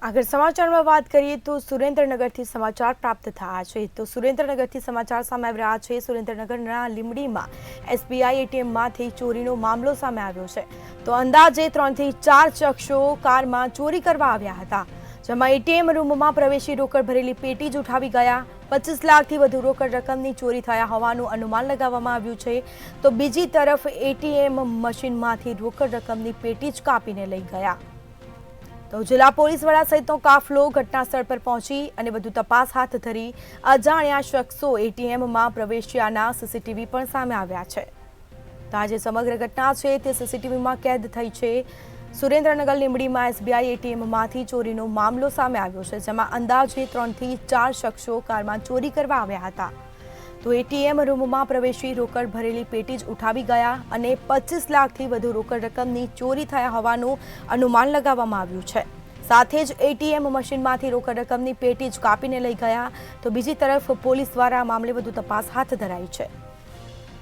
આગળ સમાચારમાં વાત કરીએ તો સુરેન્દ્રનગરથી સમાચાર પ્રાપ્ત થયા છે તો સુરેન્દ્રનગરથી સમાચાર સામે આવી રહ્યા છે। સુરેન્દ્રનગરના લીંબડીમાં એસબીઆઈ એટીએમમાંથી ચોરીનો મામલો સામે આવ્યો છે તો અંદાજે 3 થી 4 શખ્સો કારમાં ચોરી કરવા આવ્યા હતા, જેમાં એટીએમ રૂમમાં પ્રવેશી રોકડ ભરેલી પેટી જ ઉઠાવી ગયા। 25 લાખથી વધુ રોકડ રકમની ચોરી થયા હોવાનું અનુમાન લગાવવામાં આવ્યું છે તો બીજી તરફ એટીએમ મશીનમાંથી રોકડ રકમની પેટી જ કાપીને લઈ ગયા। તો જિલ્લા પોલીસ વડા સહિતનો કાફલો ઘટના સ્થળ પર પહોંચી અને વધુ તપાસ હાથ ધરી અજાણ્યા શખ્સો એટીએમમાં પ્રવેશ્યાના સીસીટીવી પણ સામે આવ્યા છે। તો આજે સમગ્ર ઘટના છે તે સીસીટીવીમાં કેદ થઈ છે। સુરેન્દ્રનગર લીંબડીમાં એસબીઆઈ એટીએમમાંથી ચોરીનો મામલો સામે આવ્યો છે, જેમાં અંદાજે 3 થી 4 શખ્સો કારમાં ચોરી કરવા આવ્યા હતા તો એટીએમ રૂમમાં પ્રવેશી રોકડ ભરેલી પેટી જ ઉઠાવી ગયા અને 25 લાખથી વધુ રોકડ રકમની ચોરી થયા હોવાનું અનુમાન લગાવવામાં આવ્યું છે। સાથે જ એટીએમ મશીનમાંથી રોકડ રકમની પેટી જ કાપીને લઈ ગયા તો બીજી તરફ પોલીસ દ્વારા આ મામલે વધુ તપાસ હાથ ધરાઈ છે।